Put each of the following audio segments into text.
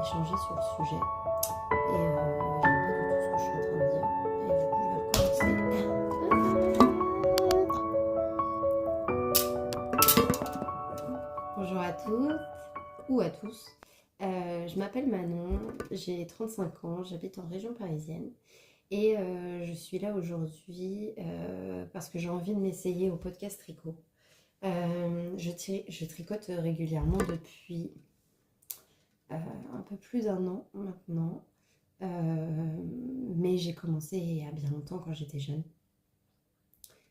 échanger sur le sujet. Et j'aime pas du tout ce que je suis en train de dire. Et du coup, je vais recommencer. Bonjour à toutes ou à tous. Je m'appelle Manon, j'ai 35 ans, j'habite en région parisienne. Et je suis là aujourd'hui parce que j'ai envie de m'essayer au podcast tricot. Je tricote régulièrement depuis un peu plus d'un an maintenant. Mais j'ai commencé il y a bien longtemps quand j'étais jeune.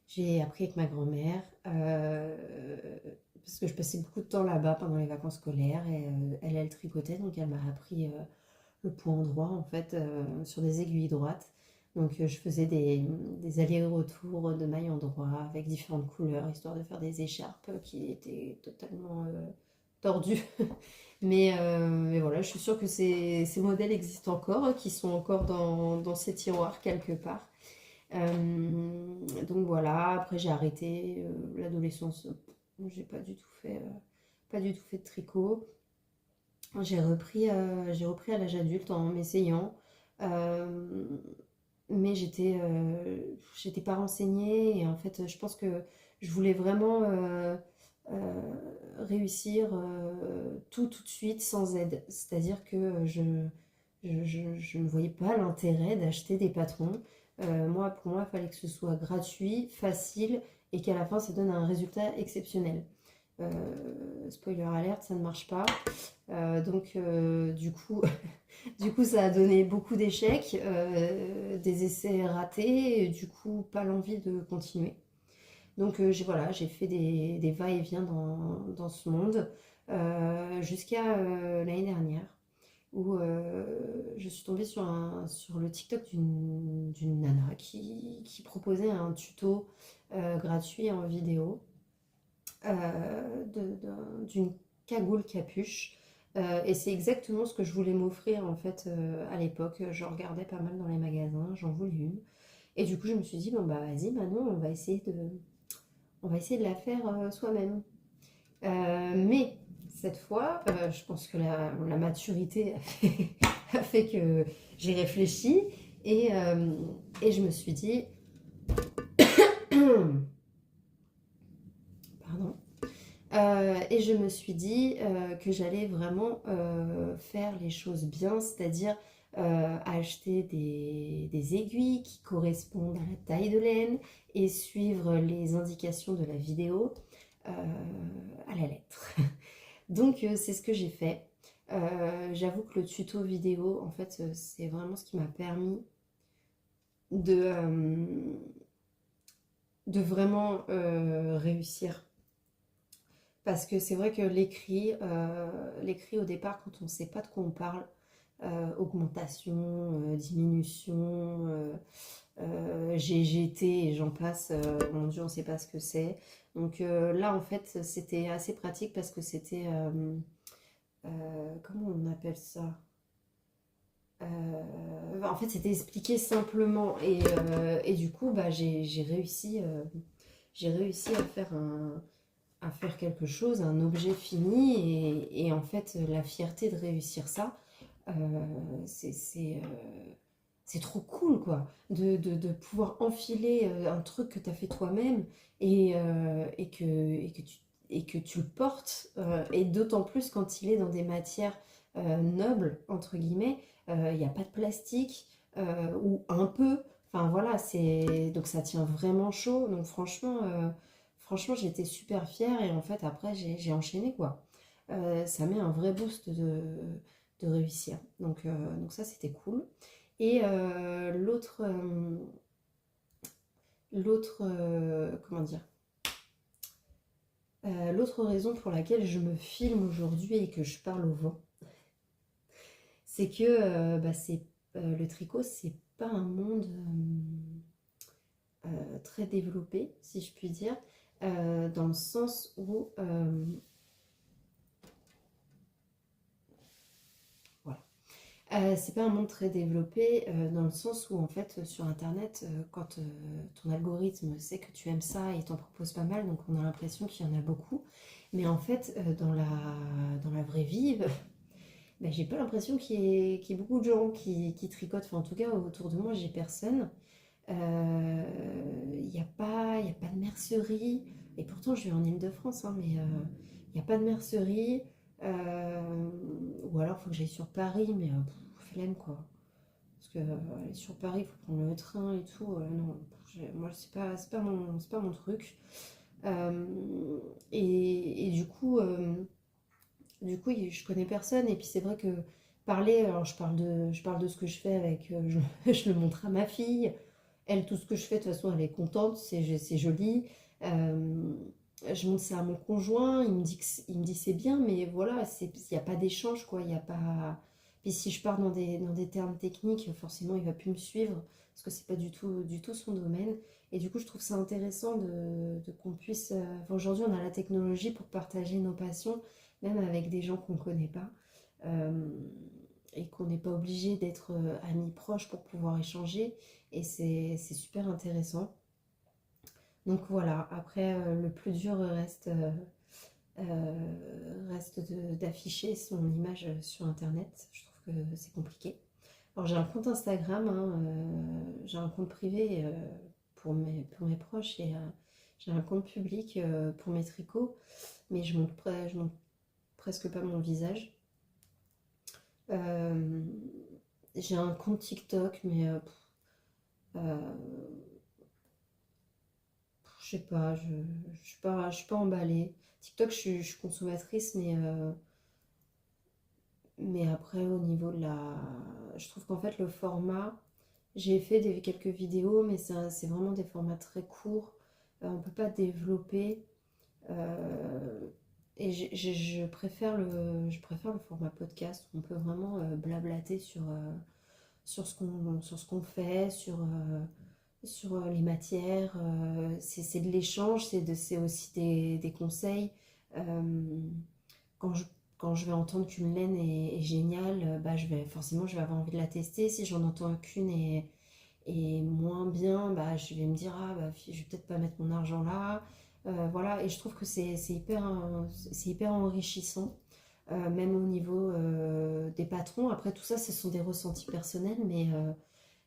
J'ai appris avec ma grand-mère parce que je passais beaucoup de temps là-bas pendant les vacances scolaires et elle tricotait, donc elle m'a appris le point droit en fait sur des aiguilles droites. Donc je faisais des allers-retours de mailles en droit avec différentes couleurs histoire de faire des écharpes qui étaient totalement tordues. Mais voilà, je suis sûre que ces modèles existent encore, qui sont encore dans ces tiroirs quelque part. Donc voilà, après j'ai arrêté l'adolescence, j'ai pas du tout fait de tricot. J'ai repris à l'âge adulte en m'essayant, euh, mais j'étais pas renseignée et en fait je pense que je voulais vraiment euh, réussir tout de suite sans aide. C'est-à-dire que je ne voyais pas l'intérêt d'acheter des patrons. Pour moi, il fallait que ce soit gratuit, facile et qu'à la fin, ça donne un résultat exceptionnel. Spoiler alerte, ça ne marche pas. Du coup, du coup, ça a donné beaucoup d'échecs, des essais ratés, et du coup, pas l'envie de continuer. Donc j'ai fait des va-et-vient dans ce monde jusqu'à l'année dernière où je suis tombée sur le TikTok d'une nana qui proposait un tuto gratuit en vidéo d'une cagoule capuche. Et c'est exactement ce que je voulais m'offrir en fait à l'époque. Je regardais pas mal dans les magasins, j'en voulais une. Et du coup, je me suis dit, bon bah vas-y, Manon, on va essayer de la faire soi-même. Mais cette fois, je pense que la maturité a fait que j'ai réfléchi et je me suis dit, pardon, et je me suis dit que j'allais vraiment faire les choses bien, c'est-à-dire acheter des aiguilles qui correspondent à la taille de laine et suivre les indications de la vidéo euh, à la lettre. Donc c'est ce que j'ai fait. J'avoue que le tuto vidéo, en fait, c'est vraiment ce qui m'a permis de, euh, de vraiment réussir. Parce que c'est vrai que l'écrit au départ, quand on ne sait pas de quoi on parle, augmentation, diminution, GGT et j'en passe, mon Dieu, on ne sait pas ce que c'est. Donc là, en fait, c'était assez pratique parce que c'était, comment on appelle ça? En fait, c'était expliqué simplement et du coup, bah, j'ai réussi à faire quelque chose, un objet fini et en fait, la fierté de réussir ça, euh, c'est c'est, euh, c'est trop cool quoi, de pouvoir enfiler un truc que tu as fait toi-même et que tu le portes, et d'autant plus quand il est dans des matières nobles, entre guillemets, il n'y a pas de plastique, ou un peu, enfin voilà, donc ça tient vraiment chaud, donc franchement j'étais super fière et en fait après j'ai enchaîné quoi. Ça met un vrai boost de réussir, donc ça c'était cool. Et comment dire, l'autre raison pour laquelle je me filme aujourd'hui et que je parle au vent, c'est que le tricot, c'est pas un monde très développé, si je puis dire, dans le sens où voilà. C'est pas un monde très développé dans le sens où en fait sur internet quand ton algorithme sait que tu aimes ça et t'en propose pas mal donc on a l'impression qu'il y en a beaucoup mais en fait dans la vraie vie Ben, j'ai pas l'impression qu'il y ait beaucoup de gens qui tricotent. Enfin, en tout cas, autour de moi, j'ai personne. Il y a pas de mercerie. Et pourtant, je vais en Île-de-France, hein, mais il n'y a pas de mercerie. Euh, ou alors, il faut que j'aille sur Paris, mais flemme quoi. Parce que aller sur Paris, il faut prendre le train et tout. Non, moi, c'est pas mon truc. Euh, et du coup, je connais personne. Et puis, c'est vrai que parler, alors je parle de ce que je fais avec, je le montre à ma fille. Elle, tout ce que je fais, de toute façon, elle est contente, c'est joli. Euh, je montre ça à mon conjoint, il me dit c'est bien, mais voilà, il n'y a pas d'échange, quoi. Il y a pas... Puis si je pars dans des termes techniques, forcément, il va plus me suivre, parce que c'est pas du tout son domaine. Et du coup, je trouve ça intéressant de qu'on puisse... enfin, aujourd'hui, on a la technologie pour partager nos passions, même avec des gens qu'on ne connaît pas. Euh, et qu'on n'est pas obligé d'être amis proches pour pouvoir échanger. Et c'est super intéressant. Donc voilà, après, le plus dur reste d'afficher son image sur Internet. Je trouve que c'est compliqué. Alors j'ai un compte Instagram, hein, j'ai un compte privé pour mes proches et j'ai un compte public pour mes tricots, mais je montre presque pas mon visage. Euh, j'ai un compte TikTok, mais euh, je sais pas, je suis pas emballée. TikTok, je suis consommatrice, mais après, au niveau de la... Je trouve qu'en fait, le format, j'ai fait quelques vidéos, mais c'est vraiment des formats très courts. On peut pas développer. euh, et je préfère le format podcast, où on peut vraiment blablater sur ce qu'on fait, sur les matières. C'est de l'échange, c'est aussi des conseils. Euh, quand je, quand je vais entendre qu'une laine est géniale, bah, forcément je vais avoir envie de la tester. Si j'en entends qu'une est moins bien, bah, je vais me dire, ah, bah, je vais peut-être pas mettre mon argent là. Voilà, et je trouve que c'est hyper enrichissant, même au niveau des patrons. Après, tout ça, ce sont des ressentis personnels, mais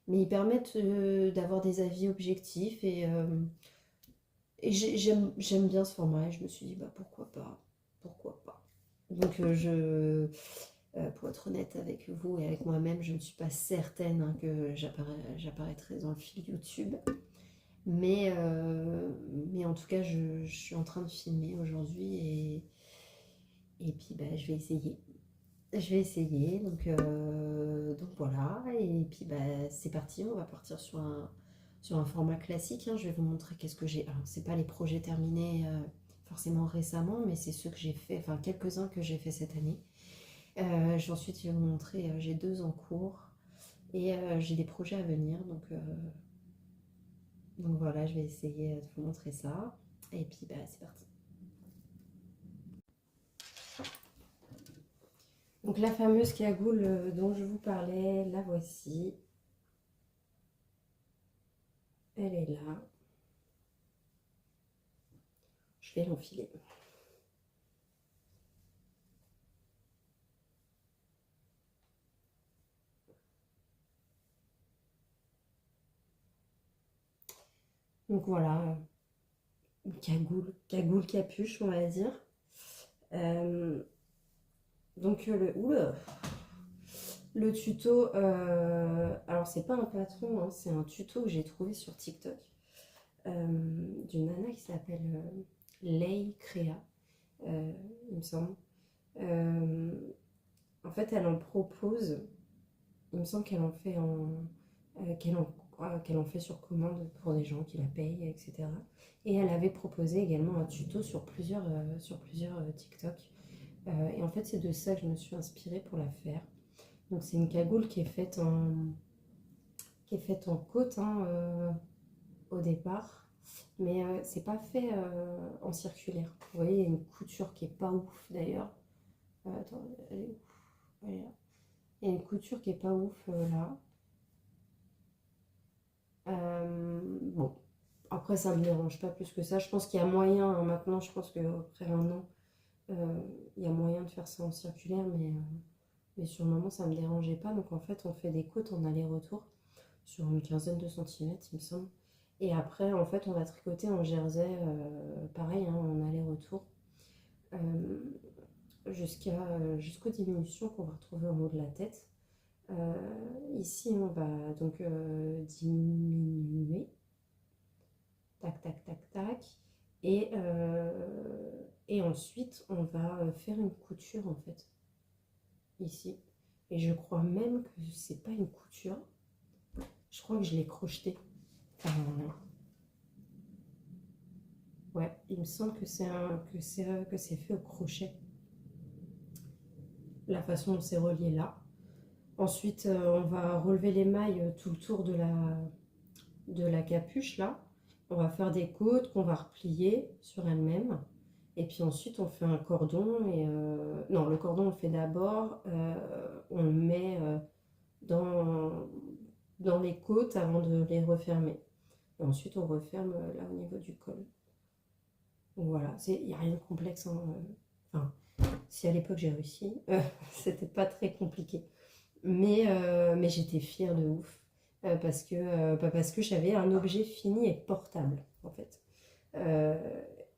ils permettent d'avoir des avis objectifs et j'aime bien ce format et je me suis dit bah pourquoi pas. Donc pour être honnête avec vous et avec moi-même, je ne suis pas certaine hein, que j'apparaîtrai dans le fil YouTube, mais en tout cas je suis en train de filmer aujourd'hui et puis bah, je vais essayer. Je vais essayer, donc voilà, et puis bah, c'est parti, on va partir sur un format classique, hein. Je vais vous montrer qu'est-ce que j'ai. Alors, c'est pas les projets terminés forcément récemment, mais c'est ceux que j'ai fait, enfin quelques-uns que j'ai fait cette année. Ensuite, je vais vous montrer, j'ai deux en cours et j'ai des projets à venir, donc voilà, je vais essayer de vous montrer ça, et puis bah, c'est parti. Donc la fameuse cagoule dont je vous parlais, la voici. Elle est là. Je vais l'enfiler. Donc voilà, cagoule capuche, on va dire. Euh, oula, le tuto, alors c'est pas un patron, hein, c'est un tuto que j'ai trouvé sur TikTok d'une nana qui s'appelle Lei Créa, il me semble. Euh, En fait, elle en propose, il me semble qu'elle en fait qu'elle en fait sur commande pour des gens qui la payent, etc. Et elle avait proposé également un tuto sur plusieurs TikTok. Et en fait, c'est de ça que je me suis inspirée pour la faire. Donc, c'est une cagoule qui est faite en côte hein, au départ, mais c'est pas fait en circulaire. Vous voyez, il y a une couture qui est pas ouf d'ailleurs. Attends, elle est où? Elle est là. Il y a une couture qui est pas ouf là. Bon, après ça me dérange pas plus que ça. Je pense qu'il y a moyen, hein, maintenant, je pense qu'après un an, il y a moyen de faire ça en circulaire, mais sur le moment ça me dérangeait pas. Donc en fait on fait des côtes en aller-retour sur une quinzaine de centimètres il me semble. Et après en fait on va tricoter en jersey, pareil hein, en aller-retour, euh, jusqu'aux diminutions qu'on va retrouver en haut de la tête. Ici on va donc diminuer, tac tac tac tac, et ensuite on va faire une couture en fait ici. Et je crois même que c'est pas une couture, je crois que je l'ai crocheté. Enfin, ouais, il me semble que c'est fait au crochet, la façon dont c'est relié là. Ensuite, on va relever les mailles tout le tour de la capuche là. On va faire des côtes qu'on va replier sur elles-mêmes. Et puis ensuite, on fait un cordon. Non, le cordon, on le fait d'abord. On le met dans les côtes avant de les refermer. Et ensuite, on referme là au niveau du col. Donc voilà, il n'y a rien de complexe, hein. Enfin, si à l'époque j'ai réussi, c'était pas très compliqué. Mais j'étais fière de ouf. Parce que j'avais un objet fini et portable, en fait. Euh,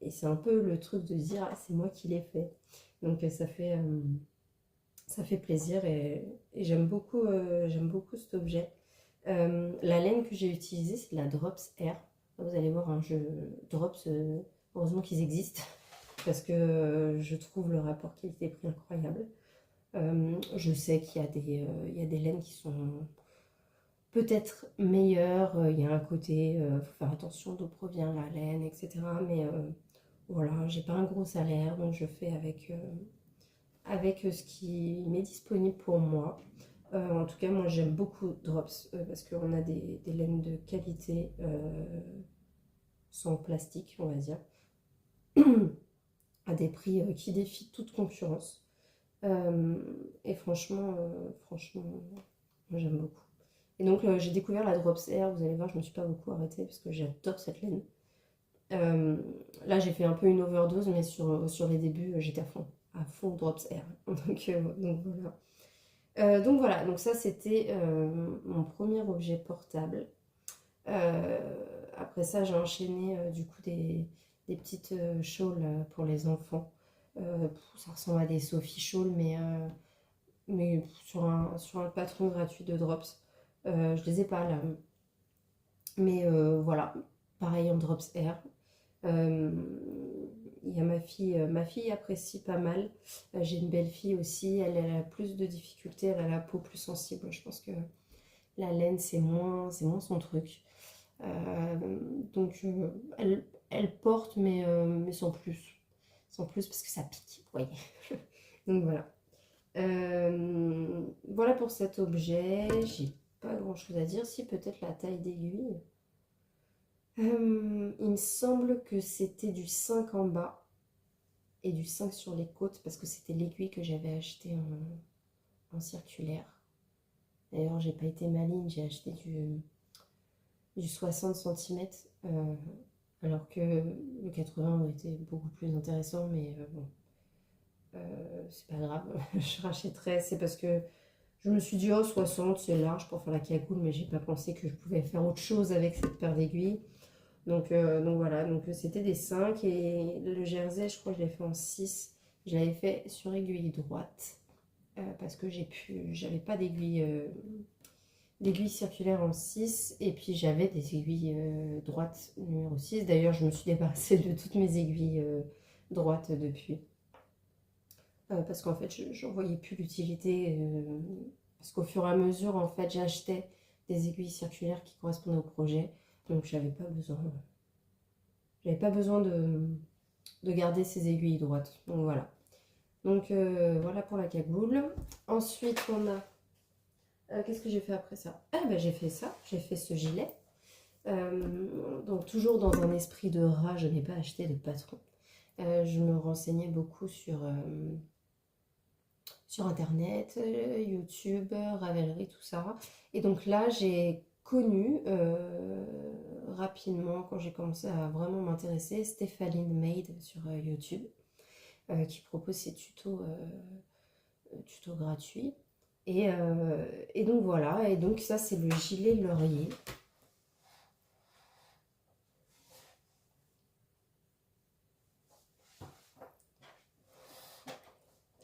et c'est un peu le truc de dire, ah, c'est moi qui l'ai fait. Donc ça fait plaisir et j'aime beaucoup cet objet. La laine que j'ai utilisée, c'est de la Drops Air. Vous allez voir, hein, Drops, heureusement qu'ils existent, parce que je trouve le rapport qualité-prix incroyable. Je sais il y a des laines qui sont peut-être meilleures. Il y a un côté, faut faire attention d'où provient la laine, etc. Mais voilà, j'ai pas un gros salaire, donc je fais avec ce qui m'est disponible pour moi. En tout cas, moi j'aime beaucoup Drops parce qu'on a des laines de qualité sans plastique, on va dire, à des prix qui défient toute concurrence. Et franchement, moi j'aime beaucoup. Et donc j'ai découvert la Drops Air, vous allez voir, je me suis pas beaucoup arrêtée parce que j'adore cette laine. Euh, Là j'ai fait un peu une overdose, mais sur les débuts j'étais à fond Drops Air. Donc voilà. Donc ça c'était mon premier objet portable. Euh, Après ça j'ai enchaîné du coup des petites shawls pour les enfants. Ça ressemble à des Sophie Shawls, mais sur un patron gratuit de Drops. Je les ai pas là. Mais voilà, pareil en Drops Air. Euh, Il y a ma fille apprécie pas mal. J'ai une belle fille aussi, elle a plus de difficultés, elle a la peau plus sensible. Je pense que la laine c'est moins son truc. Donc elle porte, mais sans plus. Sans plus parce que ça pique, vous voyez. Donc voilà. Voilà pour cet objet. J'ai pas grand chose à dire. Si, peut-être la taille d'aiguille. Il me semble que c'était du 5 en bas et du 5 sur les côtes parce que c'était l'aiguille que j'avais acheté en circulaire. D'ailleurs, j'ai pas été maligne, j'ai acheté du 60 cm alors que le 80 aurait été beaucoup plus intéressant, mais bon, c'est pas grave, je rachèterai. C'est parce que je me suis dit, oh, 60 c'est large pour faire la cagoule, mais j'ai pas pensé que je pouvais faire autre chose avec cette paire d'aiguilles. Donc voilà, donc c'était des 5 et le jersey, je crois que je l'ai fait en 6. Je l'avais fait sur aiguille droite parce que j'avais pas d'aiguille circulaire en 6 et puis j'avais des aiguilles droites numéro 6. D'ailleurs, je me suis débarrassée de toutes mes aiguilles droites depuis parce qu'en fait, j'en voyais plus l'utilité parce qu'au fur et à mesure, en fait, j'achetais des aiguilles circulaires qui correspondaient au projet, donc j'avais pas besoin de garder ces aiguilles droites. Donc voilà. Donc voilà pour la cagoule. Ensuite, on a... qu'est-ce que j'ai fait après ça? Ah ben j'ai fait ça, j'ai fait ce gilet. Donc toujours dans un esprit de rat, je n'ai pas acheté de patron. Je me renseignais beaucoup sur Internet, YouTube, Ravelry, tout ça. Et donc là, j'ai connu rapidement, quand j'ai commencé à vraiment m'intéresser, Stéphanie Made sur YouTube, qui propose ses tutos gratuits. Et donc voilà, et donc ça c'est le gilet laurier.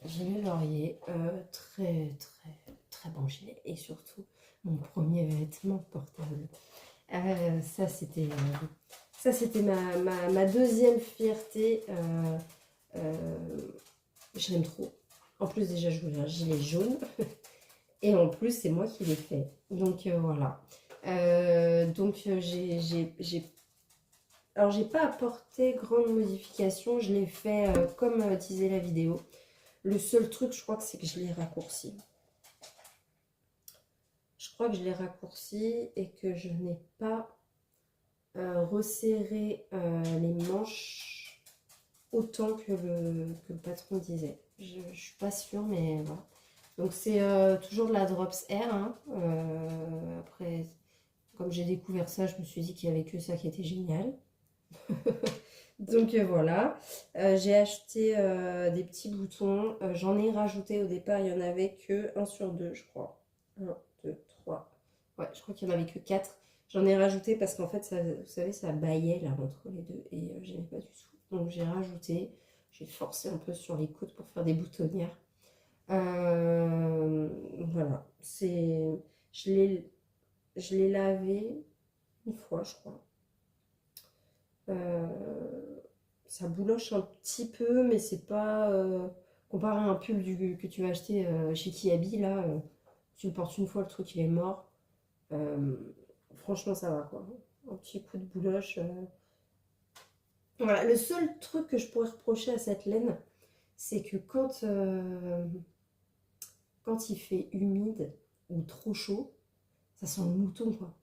Gilet laurier, très bon gilet, et surtout mon premier vêtement portable. Ça c'était ma deuxième fierté. Je l'aime trop. En plus déjà je voulais un gilet jaune. Et en plus, c'est moi qui l'ai fait. Donc voilà. Alors, j'ai pas apporté grande modification. Je l'ai fait comme disait la vidéo. Le seul truc, je crois que c'est que je l'ai raccourci. Je crois que je l'ai raccourci et que je n'ai pas resserré les manches autant que le patron disait. Je suis pas sûre, mais voilà. Donc c'est toujours de la Drops Air, hein. Après, comme j'ai découvert ça, je me suis dit qu'il n'y avait que ça qui était génial. Donc voilà. J'ai acheté des petits boutons. J'en ai rajouté au départ, il n'y en avait que un sur deux, je crois. Un, 2, 3. Ouais, je crois qu'il n'y en avait que 4. J'en ai rajouté parce qu'en fait, ça, vous savez, ça baillait là entre les deux et j'aimais pas du tout. Donc j'ai rajouté. J'ai forcé un peu sur les coudes pour faire des boutonnières. Voilà, je l'ai lavé une fois, je crois. Ça bouloche un petit peu, mais c'est pas comparé à un pull que tu vas acheter chez Kiabi là. Tu le portes une fois, le truc il est mort. Euh, Franchement, ça va quoi. Un petit coup de bouloche. Voilà, le seul truc que je pourrais reprocher à cette laine, c'est que quand il fait humide ou trop chaud, ça sent le mouton, quoi.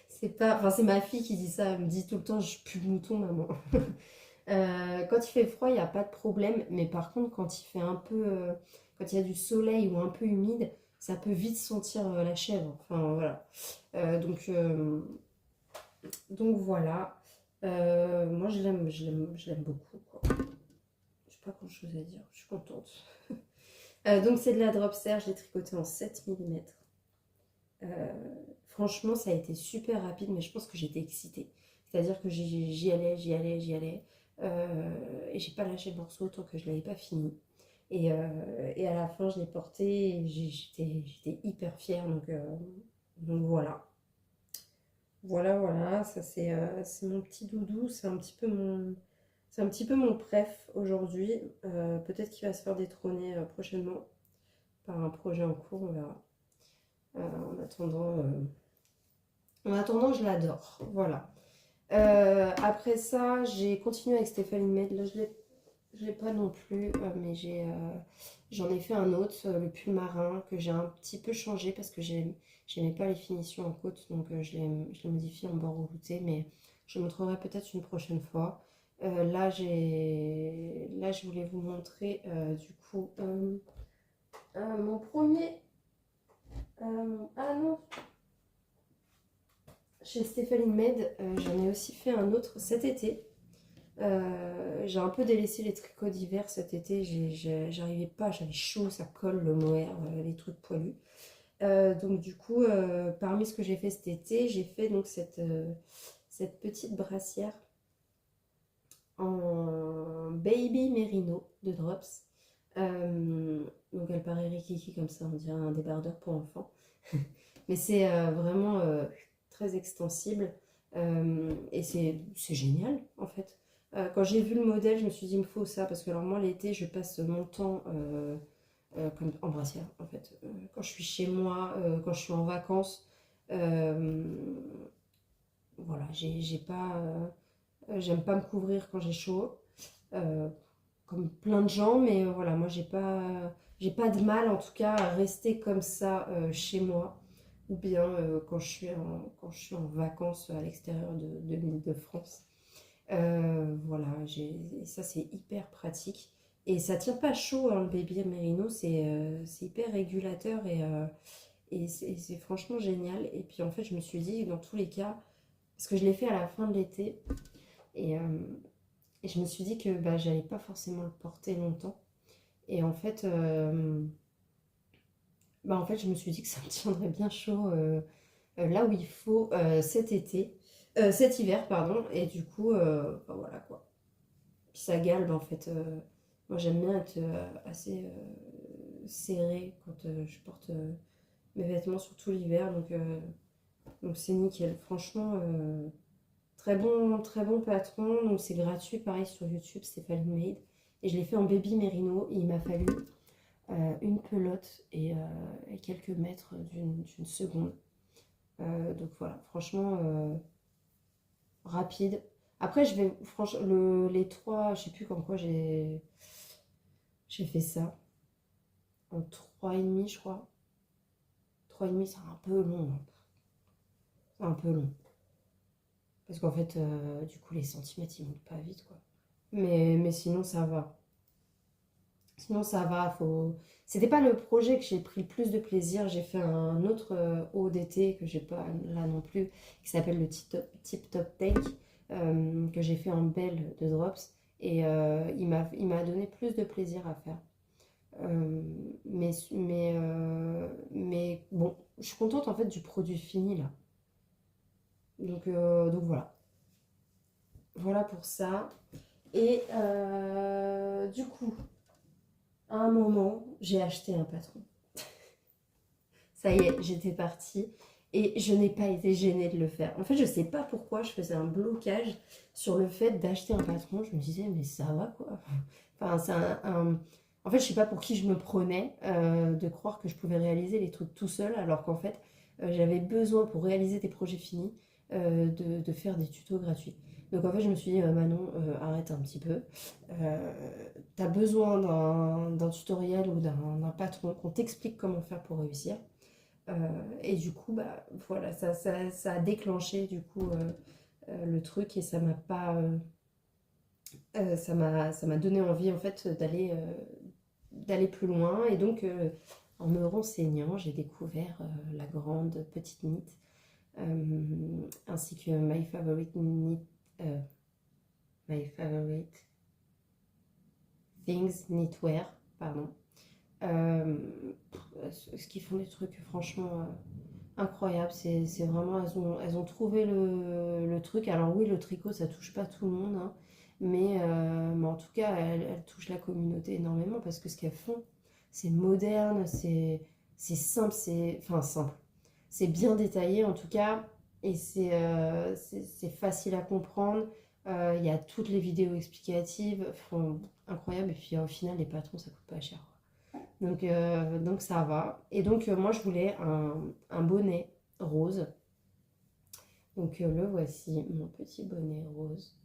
C'est pas... Enfin, c'est ma fille qui dit ça. Elle me dit tout le temps, je pue le mouton, maman. Quand il fait froid, il n'y a pas de problème. Mais par contre, quand il fait un peu... quand il y a du soleil ou un peu humide, ça peut vite sentir la chèvre. Enfin, voilà. Donc voilà. Moi, je l'aime beaucoup, quoi. J'ai pas grand-chose à dire. Je suis contente. Donc c'est de la drop serre. Je l'ai tricoté en 7 mm. Franchement, ça a été super rapide, mais je pense que j'étais excitée. C'est-à-dire que j'y allais, j'y allais, j'y allais. Et j'ai pas lâché le morceau tant que je l'avais pas fini. Et à la fin, je l'ai porté et j'étais hyper fière. Donc voilà. Voilà, ça c'est mon petit doudou. C'est un petit peu mon préf aujourd'hui. Peut-être qu'il va se faire détrôner prochainement par un projet en cours, on verra. En attendant, je l'adore. Voilà. Après ça, j'ai continué avec Stéphanie Med. Là, je l'ai pas non plus, mais j'en ai fait un autre, le pull marin, que j'ai un petit peu changé parce que j'aimais pas les finitions en côte, donc je l'ai modifié en bord velouté, mais je montrerai peut-être une prochaine fois. Là, je voulais vous montrer du coup mon premier. Ah non, chez Stéphanie Med, j'en ai aussi fait un autre cet été. J'ai un peu délaissé les tricots d'hiver cet été, j'arrivais pas, j'avais chaud, ça colle le mohair, les trucs poilus. Donc du coup, parmi ce que j'ai fait cet été, j'ai fait donc cette petite brassière en baby merino de Drops. Donc elle paraît rikiki comme ça, on dirait un débardeur pour enfants. Mais c'est vraiment très extensible et c'est génial en fait. Quand j'ai vu le modèle, je me suis dit, il me faut ça parce que alors moi l'été, je passe mon temps comme en brassière en fait. Quand je suis chez moi, quand je suis en vacances, euh, voilà, j'ai pas, j'aime pas me couvrir quand j'ai chaud, euh, comme plein de gens, mais voilà, moi j'ai pas de mal en tout cas à rester comme ça chez moi ou bien quand je suis en vacances à l'extérieur de l'Île-de-France. Voilà, et ça c'est hyper pratique. Et ça tient pas chaud, hein, le baby merino, c'est hyper régulateur et c'est franchement génial. Et puis en fait, je me suis dit, dans tous les cas, parce que je l'ai fait à la fin de l'été, et, euh, et je me suis dit que bah, j'allais pas forcément le porter longtemps. Et en fait, bah, en fait, je me suis dit que ça me tiendrait bien chaud là où il faut cet été, cet hiver, pardon, et du coup, bah, voilà quoi. Puis ça galbe en fait. Moi j'aime bien être assez serrée quand je porte mes vêtements, surtout l'hiver, donc c'est nickel. Franchement, très bon patron, donc c'est gratuit, pareil sur YouTube, Stéphanie Made. Et je l'ai fait en baby mérino, et il m'a fallu une pelote et quelques mètres d'une seconde. Donc voilà, franchement, rapide. Après, je vais, franchement, les trois, je sais plus comme quoi j'ai fait ça. En 3,5, je crois. 3,5, c'est un peu long, hein. C'est un peu long. Parce qu'en fait, du coup, les centimètres, ils montent pas vite, quoi. Mais sinon, ça va. Sinon, ça va. C'était pas le projet que j'ai pris le plus de plaisir. J'ai fait un autre haut d'été que j'ai pas là non plus, qui s'appelle le Tip Top Take, que j'ai fait en belle de Drops. Et il m'a donné plus de plaisir à faire. Mais bon, je suis contente en fait du produit fini là. Donc voilà. Voilà pour ça. Et du coup, à un moment, j'ai acheté un patron. Ça y est, j'étais partie et je n'ai pas été gênée de le faire. En fait, je sais pas pourquoi je faisais un blocage sur le fait d'acheter un patron. Je me disais, mais ça va quoi. Enfin, En fait, je sais pas pour qui je me prenais de croire que je pouvais réaliser les trucs tout seul, alors qu'en fait, j'avais besoin pour réaliser des projets finis de faire des tutos gratuits. Donc en fait, je me suis dit, Manon, arrête un petit peu. Euh, T'as besoin d'un tutoriel ou d'un patron qu'on t'explique comment faire pour réussir. Et du coup, bah, voilà, ça a déclenché du coup le truc et ça m'a pas, ça m'a donné envie en fait d'aller plus loin. Et donc, en me renseignant, j'ai découvert la grande petite knit ainsi que euh, My Favorite Things Knitwear, pardon. Euh, Ce qu'ils font des trucs franchement incroyables. C'est vraiment, elles ont trouvé le truc. Alors oui, le tricot, ça touche pas tout le monde, hein, mais en tout cas, elles touchent la communauté énormément parce que ce qu'elles font, c'est moderne, c'est simple, enfin simple. C'est bien détaillé en tout cas et c'est facile à comprendre. Il y a toutes les vidéos explicatives, incroyable. Et puis au final, les patrons, ça coûte pas cher. Donc ça va. Et donc moi je voulais un bonnet rose. Donc le voici, mon petit bonnet rose,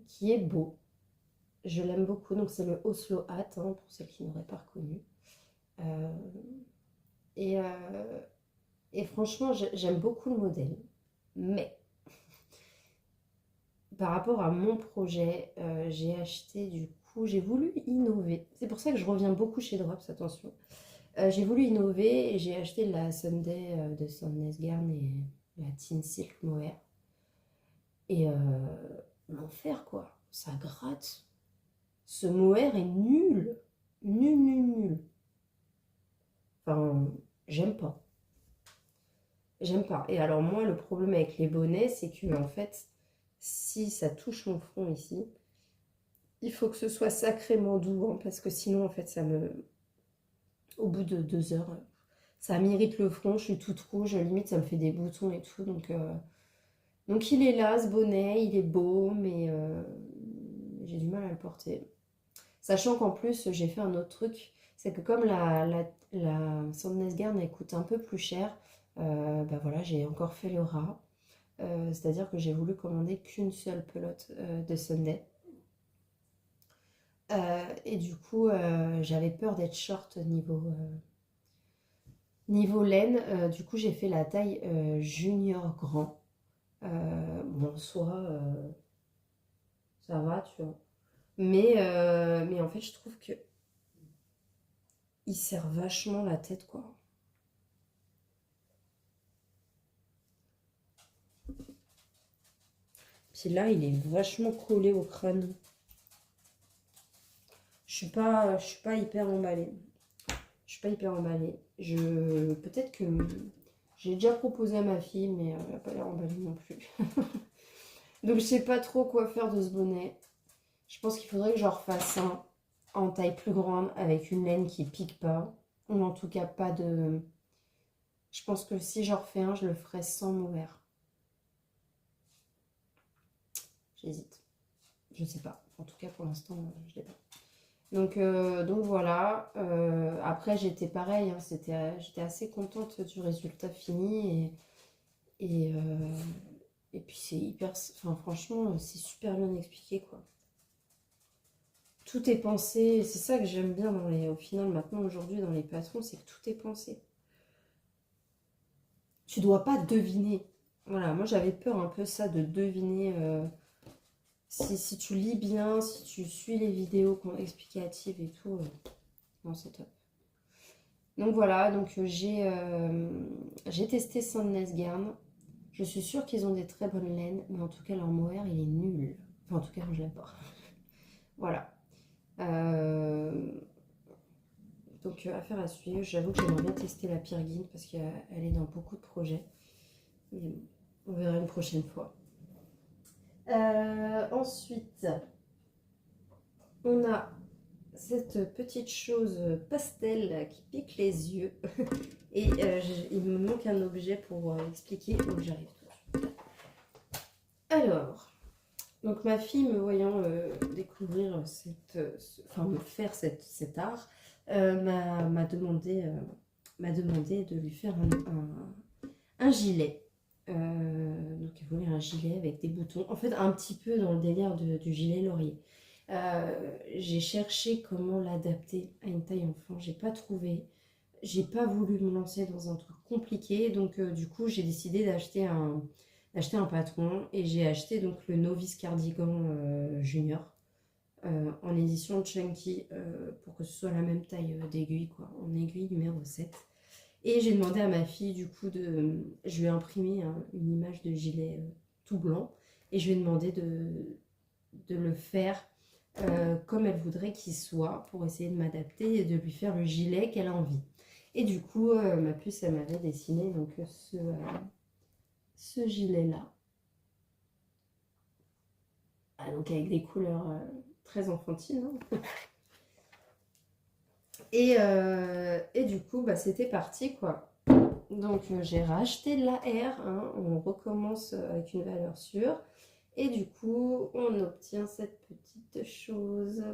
qui est beau. Je l'aime beaucoup. Donc c'est le Oslo Hat, hein, pour celles qui n'auraient pas reconnu. Euh, et, euh, et franchement, j'aime beaucoup le modèle. Mais par rapport à mon projet, j'ai acheté du coup, j'ai voulu innover. C'est pour ça que je reviens beaucoup chez Drops, attention. J'ai voulu innover et j'ai acheté la Sunday de Sandnes Garn et la Teen Silk Mohair. Et l'enfer quoi, ça gratte. Ce mohair est nul. Nul, nul, nul. Enfin, j'aime pas. J'aime pas. Et alors moi, le problème avec les bonnets, c'est que en fait, si ça touche mon front ici, il faut que ce soit sacrément doux, hein, parce que sinon, en fait, au bout de 2 heures, ça m'irrite le front, je suis toute rouge, limite ça me fait des boutons et tout, donc il est là ce bonnet, il est beau, mais j'ai du mal à le porter. Sachant qu'en plus j'ai fait un autre truc, c'est que comme la Sandnes Garn elle coûte un peu plus cher, bah voilà, j'ai encore fait le rat. C'est-à-dire que j'ai voulu commander qu'une seule pelote de Sunday. Et du coup, j'avais peur d'être short niveau laine. Du coup, j'ai fait la taille junior grand. Bon, soit ça va, tu vois. Mais en fait, je trouve que il serre vachement la tête, quoi. Puis là, il est vachement collé au crâne. Je suis pas hyper emballée. Je suis pas hyper emballée. Peut-être que j'ai déjà proposé à ma fille, mais elle n'a pas l'air emballée non plus. Donc je sais pas trop quoi faire de ce bonnet. Je pense qu'il faudrait que j'en refasse un en taille plus grande avec une laine qui pique pas. Ou en tout cas pas de... Je pense que si j'en refais un, je le ferai sans ouvert. J'hésite. Je sais pas. En tout cas pour l'instant, je l'ai pas. Donc voilà. Après j'étais pareil, hein, j'étais assez contente du résultat fini. Et puis c'est hyper... Enfin franchement, c'est super bien expliqué quoi. Tout est pensé, c'est ça que j'aime bien au final maintenant aujourd'hui dans les patrons, c'est que tout est pensé. Tu dois pas deviner. Voilà, moi j'avais peur un peu ça de deviner. Si tu lis bien, si tu suis les vidéos explicatives et tout, non c'est top. Donc voilà, j'ai testé Sandnes Garn. Je suis sûre qu'ils ont des très bonnes laines, mais en tout cas leur mohair il est nul. Enfin en tout cas moi je l'aime pas. Voilà. Donc affaire à suivre. J'avoue que j'aimerais bien tester la Pyrgine parce qu'elle est dans beaucoup de projets. Mais bon, on verra une prochaine fois. Ensuite, on a cette petite chose pastel qui pique les yeux. Et il me manque un objet pour expliquer, donc j'arrive tout de suite. Alors, donc ma fille me voyant découvrir me faire cet art, m'a demandé de lui faire un gilet. Donc elle voulait un gilet avec des boutons. En fait, un petit peu dans le délire du gilet laurier. J'ai cherché comment l'adapter à une taille enfant. J'ai pas trouvé. J'ai pas voulu me lancer dans un truc compliqué. Donc du coup, j'ai décidé d'acheter un patron. Et j'ai acheté donc le Novice Cardigan Junior. En édition chunky pour que ce soit la même taille d'aiguille quoi, en aiguille numéro 7. Et j'ai demandé à ma fille du coup je lui ai imprimé une image de gilet tout blanc et je lui ai demandé de le faire comme elle voudrait qu'il soit pour essayer de m'adapter et de lui faire le gilet qu'elle a envie. Et du coup ma puce elle m'avait dessiné donc ce gilet là. Ah, donc avec des couleurs très enfantines. Hein. Et du coup, bah, c'était parti quoi. Donc j'ai racheté de la R, hein, on recommence avec une valeur sûre. Et du coup, on obtient cette petite chose.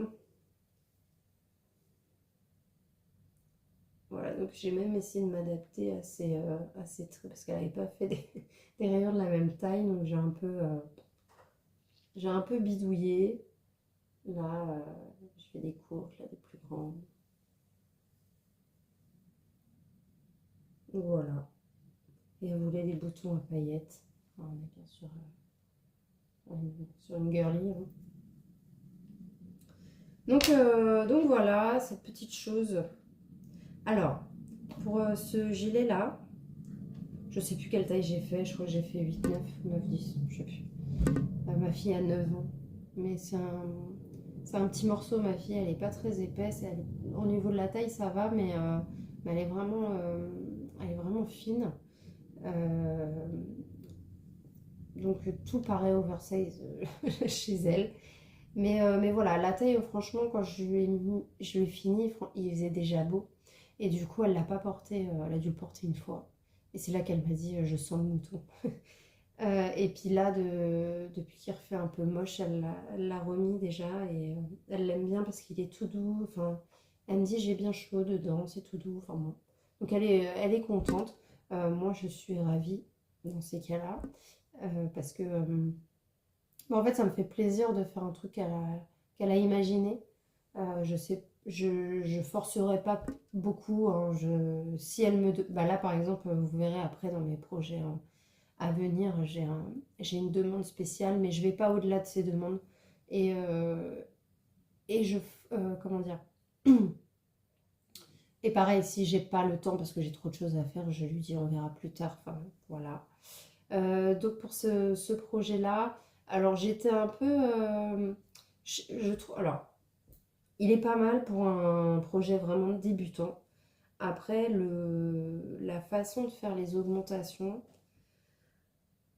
Voilà, donc j'ai même essayé de m'adapter à ces traits parce qu'elle n'avait pas fait des rayures de la même taille. Donc j'ai un peu bidouillé. Là, je fais des courtes, là des plus grandes. Voilà. Et elle voulait des boutons à paillettes. Alors, on est bien sûr sur une girly. Hein. Donc voilà, cette petite chose. Alors, pour ce gilet là, je sais plus quelle taille j'ai fait. Je crois que j'ai fait 8, 9, 9, 10. Je sais plus. Ma fille a 9 ans. Mais c'est un petit morceau. Ma fille, elle est pas très épaisse. Au niveau de la taille, ça va. Mais elle est vraiment fine. Donc tout paraît oversize chez elle. Mais voilà, la taille, franchement, quand je lui ai fini, il faisait déjà beau. Et du coup, elle l'a pas porté, elle a dû le porter une fois. Et c'est là qu'elle m'a dit, je sens le mouton. Et puis là, depuis qu'il refait un peu moche, elle l'a remis déjà. Et elle l'aime bien parce qu'il est tout doux. Enfin, elle me dit, j'ai bien chaud dedans, c'est tout doux. Enfin bon. Donc elle est contente. Moi, je suis ravie dans ces cas-là. Parce que en fait, ça me fait plaisir de faire un truc qu'elle a imaginé. Je forcerai pas beaucoup. Hein, si elle me... Bah là, par exemple, vous verrez après dans mes projets à venir, j'ai une demande spéciale, mais je vais pas au-delà de ces demandes. Et, comment dire Et pareil, si j'ai pas le temps, parce que j'ai trop de choses à faire, je lui dis on verra plus tard. Enfin, voilà. Donc pour ce projet-là, alors j'étais un peu... je trouve... Alors, il est pas mal pour un projet vraiment débutant. Après, la façon de faire les augmentations,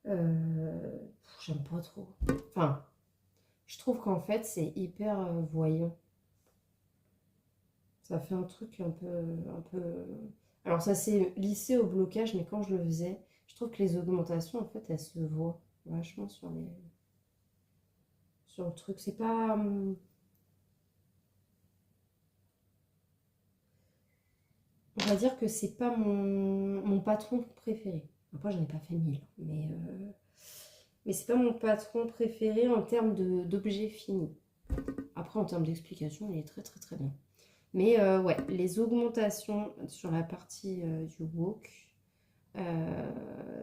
j'aime pas trop. Enfin, je trouve qu'en fait, c'est hyper voyant. Ça fait un truc un peu. Alors ça s'est lissé au blocage, mais quand je le faisais, je trouve que les augmentations, en fait, elles se voient vachement sur le truc. C'est pas. On va dire que c'est pas mon patron préféré. Après, j'en ai pas fait 1000, mais c'est pas mon patron préféré en termes d'objets finis. Après, en termes d'explication, il est très très très bien. Mais ouais, les augmentations sur la partie du wok,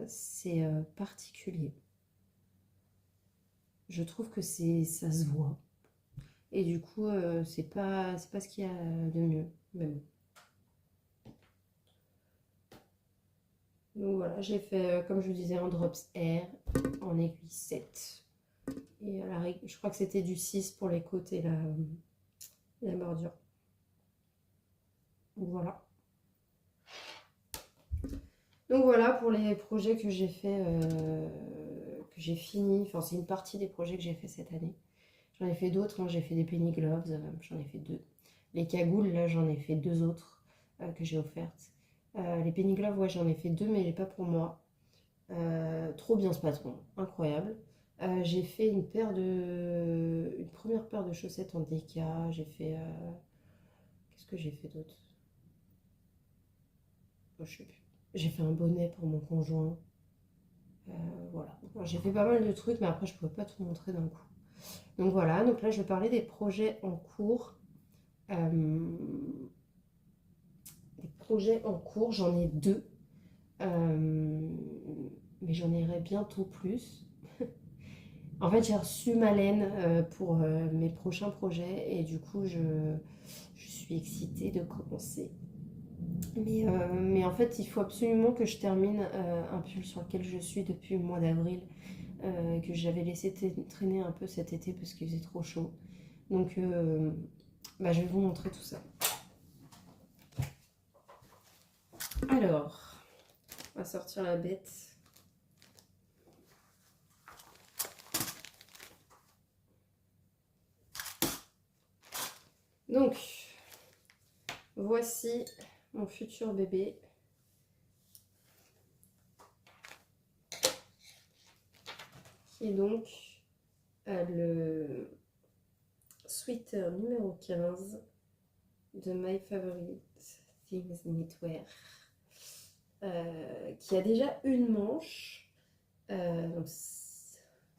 c'est particulier. Je trouve que ça se voit. Et du coup, c'est pas ce qu'il y a de mieux. Mais bon. Donc voilà, j'ai fait, comme je vous disais, un drops air en aiguille 7. Et je crois que c'était du 6 pour les côtés, la bordure. Donc voilà. Donc voilà pour les projets que j'ai fait, que j'ai fini. Enfin, c'est une partie des projets que j'ai fait cette année. J'en ai fait d'autres, hein. J'ai fait des penny gloves, j'en ai fait 2. Les cagoules, là, j'en ai fait 2 autres que j'ai offertes. Les penny gloves, ouais, j'en ai fait 2, mais pas pour moi. Trop bien ce patron, incroyable. J'ai fait une première paire de chaussettes en déca. J'ai fait, qu'est-ce que j'ai fait d'autre? Oh, je sais plus. J'ai fait un bonnet pour mon conjoint. Voilà. Enfin, j'ai fait pas mal de trucs, mais après je pouvais pas tout montrer d'un coup. Donc voilà. Donc là, je vais parler des projets en cours. Des projets en cours, j'en ai 2. Mais j'en aurai bientôt plus. En fait, j'ai reçu ma laine pour mes prochains projets et du coup, je suis excitée de commencer. Mais en fait, il faut absolument que je termine un pull sur lequel je suis depuis le mois d'avril, que j'avais laissé traîner un peu cet été parce qu'il faisait trop chaud. Donc, bah, je vais vous montrer tout ça. Alors, on va sortir la bête. Donc, voici mon futur bébé. Qui est donc le sweater numéro 15 de My Favorite Things Knitwear. Qui a déjà une manche. Donc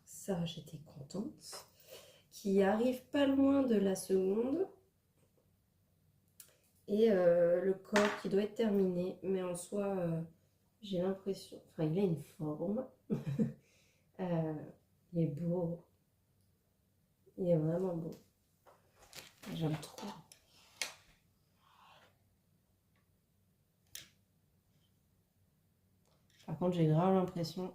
ça, j'étais contente. Qui arrive pas loin de la seconde. Et le col qui doit être terminé. Mais en soi, j'ai l'impression... Enfin, il a une forme. Il est beau. Il est vraiment beau. J'aime trop. Par contre, j'ai grave l'impression...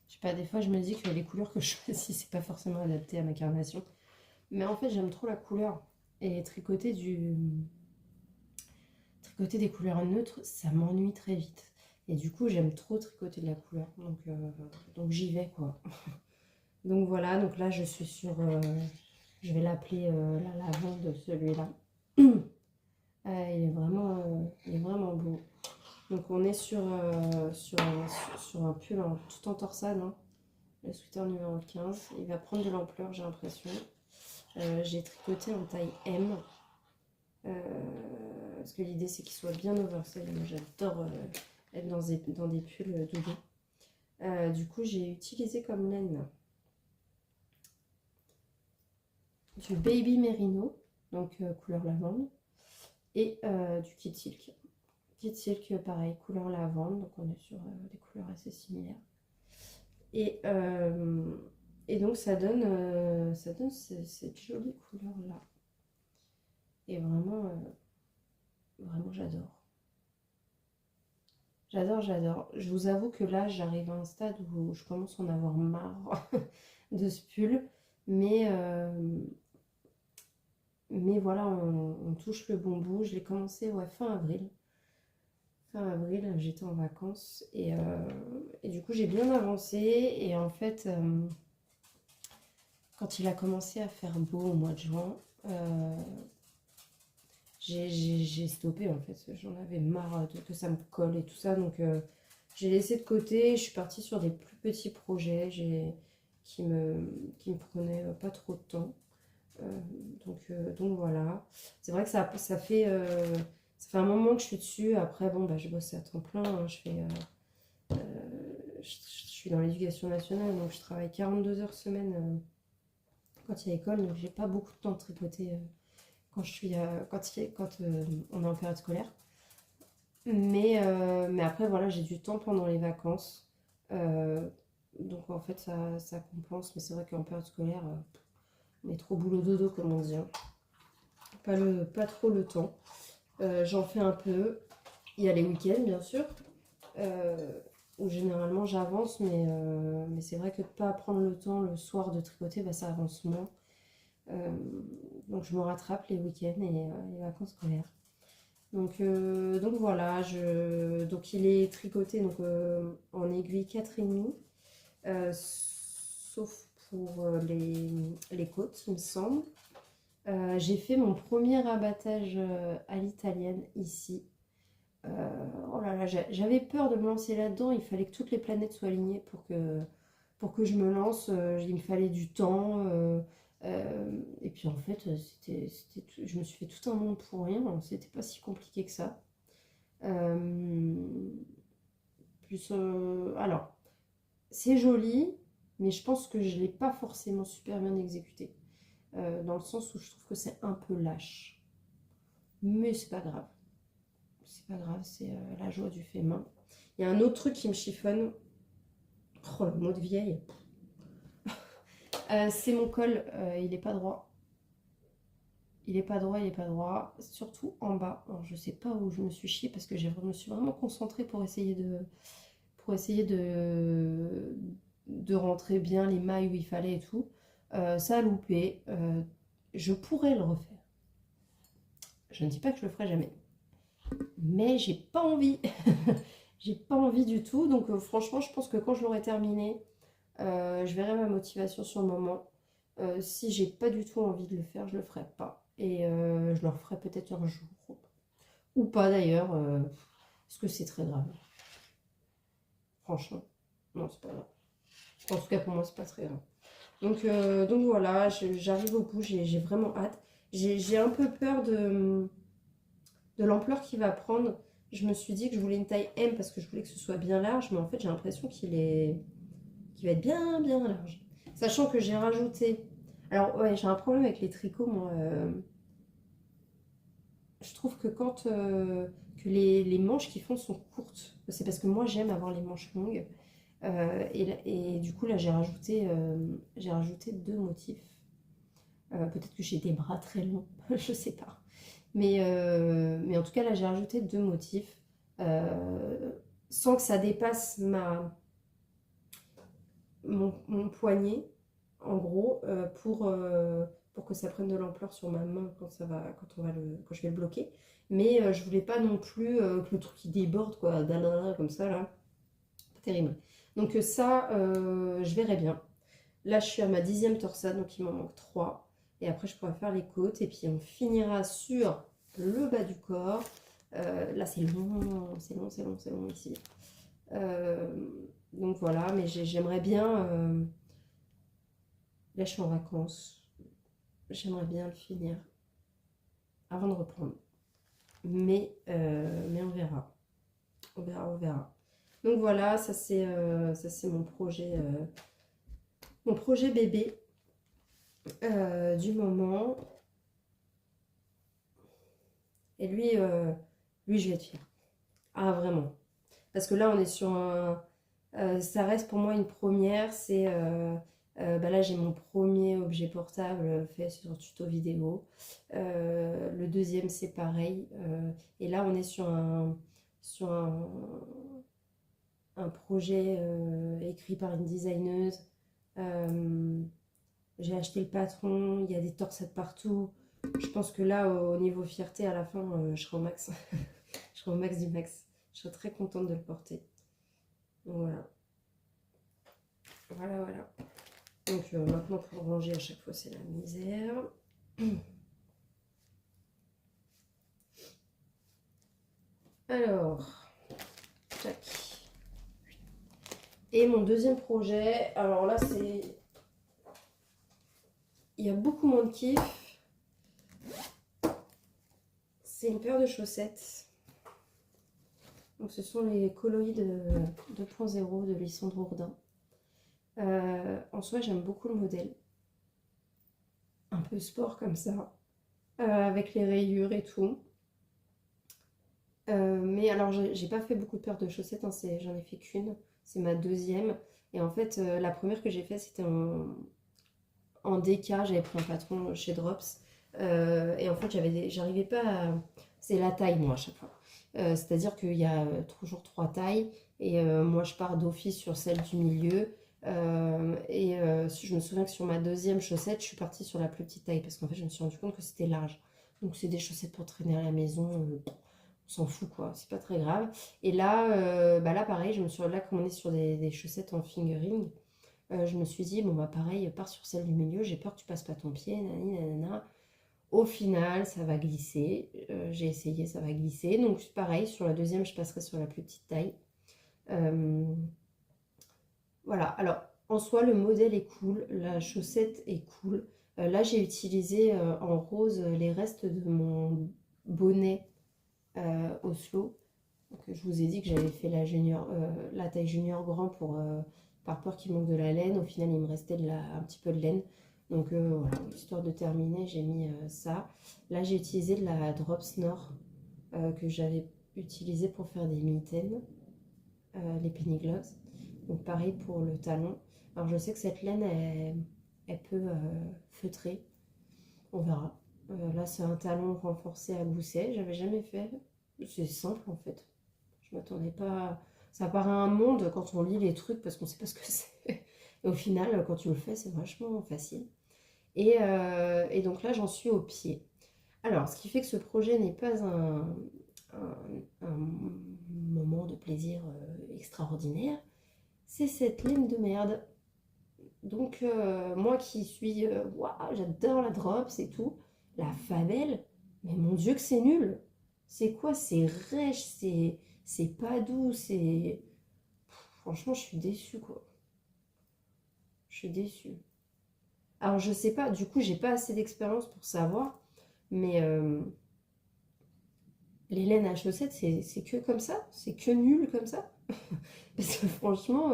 Je sais pas, des fois, je me dis que les couleurs que je choisis, c'est pas forcément adapté à ma carnation. Mais en fait, j'aime trop la couleur. Et tricoter des couleurs neutres, ça m'ennuie très vite. Et du coup, j'aime trop tricoter de la couleur. Donc j'y vais, quoi. Donc voilà, donc là, je suis sur... je vais l'appeler la lavande, celui-là. Il est vraiment beau. Donc on est sur un pull tout en torsade, hein. Le sweater numéro 15. Il va prendre de l'ampleur, j'ai l'impression. J'ai tricoté en taille M. Parce que l'idée c'est qu'il soit bien oversize. Moi j'adore être dans des pulls doudous. Du coup j'ai utilisé comme laine du Baby Merino, donc couleur lavande, et du Kid Silk. Kid Silk pareil, couleur lavande, donc on est sur des couleurs assez similaires. Et, donc ça donne cette jolie couleur là. Et vraiment, vraiment j'adore. J'adore, j'adore. Je vous avoue que là, j'arrive à un stade où je commence à en avoir marre de ce pull. Mais, mais voilà, on touche le bon bout. Je l'ai commencé ouais, fin avril. Fin avril, j'étais en vacances et du coup j'ai bien avancé et en fait quand il a commencé à faire beau au mois de juin, j'ai stoppé en fait. J'en avais marre que ça me colle et tout ça donc j'ai laissé de côté. Je suis partie sur des plus petits projets qui me prenaient pas trop de temps. Euh, donc voilà. C'est vrai que ça fait un moment que je suis dessus. Après, bon, bah, je bosse à temps plein, hein. Je suis dans l'éducation nationale, donc je travaille 42 heures semaine quand il y a école. Donc j'ai pas beaucoup de temps de tricoter quand on est en période scolaire. Mais après, voilà, j'ai du temps pendant les vacances. Euh, donc en fait, ça compense. Mais c'est vrai qu'en période scolaire, on est trop boulot dodo, comme on dit, hein. Pas trop le temps. J'en fais un peu. Il y a les week-ends, bien sûr, euh, où généralement j'avance, mais c'est vrai que de ne pas prendre le temps le soir de tricoter, bah, ça avance moins. Euh, donc je me rattrape les week-ends et les vacances scolaires. Donc voilà, donc il est tricoté donc, en aiguille 4,5, sauf pour les côtes, il me semble. J'ai fait mon premier rabattage à l'italienne ici. Oh là là, j'avais peur de me lancer là-dedans. Il fallait que toutes les planètes soient alignées pour que je me lance. Il me fallait du temps. Et puis en fait, je me suis fait tout un monde pour rien. C'était pas si compliqué que ça. Euh, alors, c'est joli, mais je pense que je l'ai pas forcément super bien exécuté. Dans le sens où je trouve que c'est un peu lâche. Mais c'est pas grave. C'est pas grave, c'est la joie du fait main. Il y a un autre truc qui me chiffonne. Oh, le mot de vieille. C'est mon col, il est pas droit. Il est pas droit, il est pas droit. Surtout en bas. Alors, je sais pas où je me suis chiée parce que je me suis vraiment concentrée pour essayer de rentrer bien les mailles où il fallait et tout. Ça a loupé. Je pourrais le refaire. Je ne dis pas que je le ferai jamais. Mais j'ai pas envie. J'ai pas envie du tout. Donc franchement, je pense que quand je l'aurai terminé, je verrai ma motivation sur le moment. Si j'ai pas du tout envie de le faire, je le ferai pas. Et je le referai peut-être un jour. Ou pas d'ailleurs. Parce que c'est très grave. Franchement. Non, c'est pas grave. En tout cas, pour moi, c'est pas très grave. Donc voilà, j'arrive au bout. J'ai vraiment hâte. J'ai un peu peur de l'ampleur qu'il va prendre. Je me suis dit que je voulais une taille M parce que je voulais que ce soit bien large. Mais en fait, j'ai l'impression qu'il va être bien, bien large. Sachant que j'ai rajouté. Alors, ouais, j'ai un problème avec les tricots, moi. Je trouve que quand que les manches qui font sont courtes, c'est parce que moi j'aime avoir les manches longues. Et du coup, là, j'ai rajouté deux motifs. Peut-être que j'ai des bras très longs, je sais pas. Mais en tout cas, là, j'ai rajouté deux motifs sans que ça dépasse mon poignet, en gros, pour que ça prenne de l'ampleur sur ma main quand je vais le bloquer. Mais je voulais pas non plus que le truc qui déborde, quoi, comme ça, là. Pas terrible. Donc ça, je verrai bien. Là, je suis à ma 10e torsade, donc il m'en manque 3. Et après, je pourrai faire les côtes. Et puis, on finira sur le bas du corps. Là, c'est long, c'est long, c'est long, c'est long ici. Euh, donc voilà, mais j'aimerais bien... là, je suis en vacances. J'aimerais bien le finir avant de reprendre. Mais on verra. On verra, on verra. Donc voilà, ça c'est mon projet bébé du moment. Et lui, je vais être fière. Ah, vraiment. Parce que là, on est sur un... ça reste pour moi une première. Bah là, j'ai mon premier objet portable fait sur tuto vidéo. Le deuxième, c'est pareil. Et là, on est sur un un projet écrit par une designeuse. Euh, j'ai acheté le patron, il y a des torsades partout. Je pense que là, au niveau fierté, à la fin, je serai au max. Je serai au max du max. Je serai très contente de le porter. Donc voilà, voilà. Donc maintenant, pour ranger à chaque fois, c'est la misère. Alors, tac. Et mon deuxième projet, alors là, c'est... Il y a beaucoup moins de kiff. C'est une paire de chaussettes. Donc, ce sont les Coloïdes 2.0 de Lissandre Hourdin. En soi, j'aime beaucoup le modèle. Un peu sport comme ça. Avec les rayures et tout. Mais alors, j'ai pas fait beaucoup de paires de chaussettes. Hein, j'en ai fait qu'une. C'est ma deuxième. Et en fait, la première que j'ai faite, c'était en DK. J'avais pris un patron chez Drops. Et en fait, j'arrivais pas à... C'est la taille, moi, à chaque fois. C'est-à-dire qu'il y a toujours 3 tailles. Et moi, je pars d'office sur celle du milieu. Je me souviens que sur ma deuxième chaussette, je suis partie sur la plus petite taille. Parce qu'en fait, je me suis rendu compte que c'était large. Donc, c'est des chaussettes pour traîner à la maison. On s'en fout, quoi. C'est pas très grave. Et là, là pareil, là, comme on est sur des chaussettes en fingering, je me suis dit, bon, bah pareil, pars sur celle du milieu. J'ai peur que tu passes pas ton pied. Nanani, nanana. Au final, ça va glisser. J'ai essayé, ça va glisser. Donc, pareil, sur la deuxième, je passerai sur la plus petite taille. Voilà. Alors, en soi, le modèle est cool. La chaussette est cool. Là, j'ai utilisé en rose les restes de mon bonnet Oslo. Donc, je vous ai dit que j'avais fait la taille junior grand par peur qu'il manque de la laine. Au final, il me restait un petit peu de laine. Donc voilà, histoire de terminer, j'ai mis ça. Là, j'ai utilisé de la Drops Nord que j'avais utilisé pour faire des mitaines, les penny gloves. Donc pareil pour le talon. Alors je sais que cette laine, elle peut feutrer. On verra. Là, c'est un talon renforcé à gousset. J'avais jamais fait. C'est simple en fait. Je m'attendais pas. Ça paraît un monde quand on lit les trucs parce qu'on sait pas ce que c'est. Et au final, quand tu le fais, c'est vachement facile. Et donc là, j'en suis au pied. Alors, ce qui fait que ce projet n'est pas un moment de plaisir extraordinaire, c'est cette laine de merde. Donc, moi qui suis, waouh, j'adore la drops et tout, la Fabelle, mais mon Dieu que c'est nul. C'est quoi? C'est rêche, c'est pas doux, c'est... Franchement, je suis déçue, quoi. Je suis déçue. Alors, je sais pas, du coup, j'ai pas assez d'expérience pour savoir, mais les laines à chaussettes, c'est que comme ça? C'est que nul comme ça? Parce que franchement,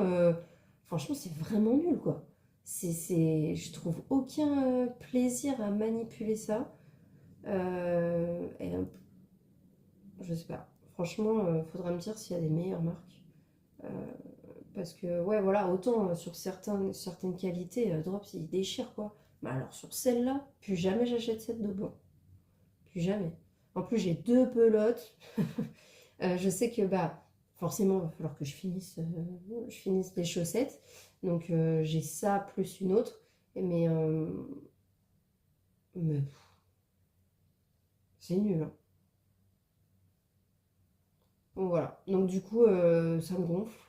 c'est vraiment nul, quoi. Je trouve aucun plaisir à manipuler ça. Et, je sais pas. Franchement, faudra me dire s'il y a des meilleures marques. Euh, Parce que, ouais, voilà, autant sur certaines qualités, Drops, il déchire, quoi. Mais alors, sur celle-là, plus jamais j'achète cette de blanc. Plus jamais. En plus, j'ai 2 pelotes. Je sais que, bah, forcément, il va falloir que je finisse les chaussettes. Donc, j'ai ça plus une autre. Mais c'est nul, hein. Donc, voilà. Donc, du coup, ça me gonfle.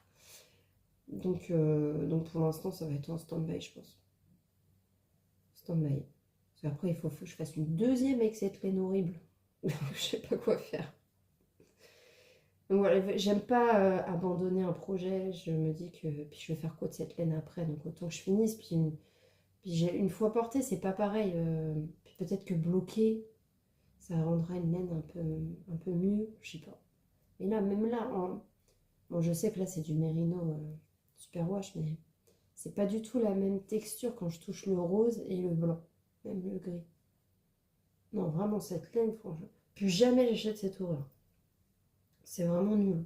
Donc pour l'instant, ça va être en stand-by, je pense. Stand-by. Parce qu'après, il faut que je fasse une deuxième avec cette laine horrible. Je sais pas quoi faire. Donc voilà, j'aime pas abandonner un projet. Je me dis que puis je vais faire quoi de cette laine après. Donc autant que je finisse. Puis une fois portée, c'est pas pareil. Puis peut-être que bloqué, ça rendra une laine un peu mieux. Je sais pas. Mais là, même là, bon, je sais que là, c'est du mérino superwash, mais c'est pas du tout la même texture quand je touche le rose et le blanc, même le gris. Non, vraiment, cette laine, franchement. Plus jamais j'achète cette horreur. C'est vraiment nul.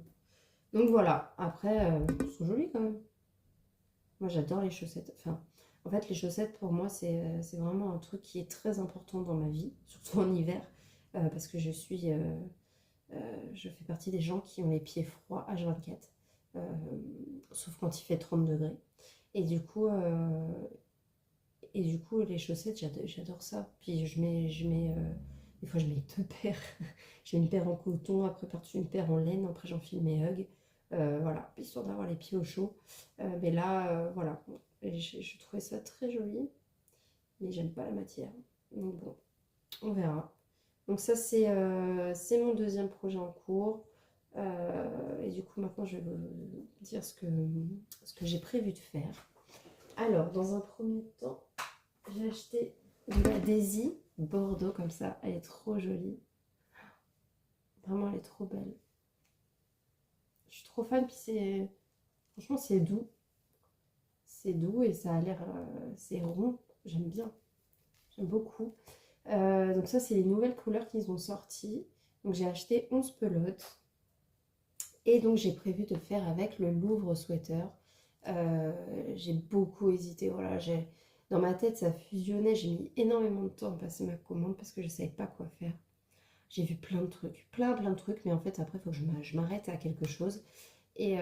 Donc voilà, après, elles sont jolies quand même. Moi, j'adore les chaussettes. Enfin, en fait, les chaussettes, pour moi, c'est vraiment un truc qui est très important dans ma vie, surtout en hiver, parce que je fais partie des gens qui ont les pieds froids H24. euh, sauf quand il fait 30 degrés. Et du coup, les chaussettes, j'adore ça. Puis des fois je mets deux paires. J'ai une paire en coton, après par-dessus une paire en laine, après j'enfile mes Ugg. Voilà, histoire d'avoir les pieds au chaud. Mais là, voilà, et je trouvais ça très joli, mais j'aime pas la matière. Donc bon, on verra. Donc ça, c'est mon deuxième projet en cours. Et du coup, maintenant, je vais vous dire ce que j'ai prévu de faire. Alors, dans un premier temps, j'ai acheté de la Daisy Bordeaux comme ça. Elle est trop jolie. Vraiment, elle est trop belle. Je suis trop fan. Puis franchement, c'est doux. C'est doux et ça a l'air... c'est rond. J'aime bien. J'aime beaucoup. Donc ça, c'est les nouvelles couleurs qu'ils ont sorties. Donc j'ai acheté 11 pelotes. Et donc j'ai prévu de faire avec le Louvre sweater. J'ai beaucoup hésité. Voilà, dans ma tête, ça fusionnait. J'ai mis énormément de temps à passer ma commande parce que je ne savais pas quoi faire. J'ai vu plein de trucs, plein de trucs, mais en fait après il faut que je m'arrête à quelque chose. Et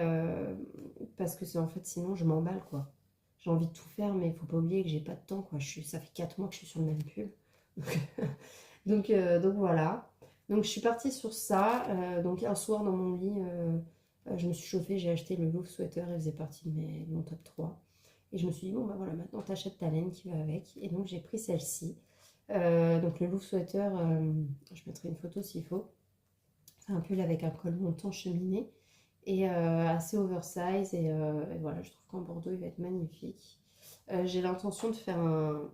parce que c'est en fait sinon je m'emballe quoi. J'ai envie de tout faire, mais il faut pas oublier que j'ai pas de temps quoi. Ça fait 4 mois que je suis sur le même pull. Donc voilà. Donc je suis partie sur ça. Donc un soir dans mon lit, je me suis chauffée, j'ai acheté le Louvre sweater, il faisait partie de mon top 3. Et je me suis dit, bon bah voilà, maintenant t'achètes ta laine qui va avec. Et donc j'ai pris celle-ci. Donc le Louvre sweater, je mettrai une photo s'il faut. C'est un pull avec un col montant cheminé et assez oversize. Et voilà, je trouve qu'en Bordeaux il va être magnifique. J'ai l'intention de faire un...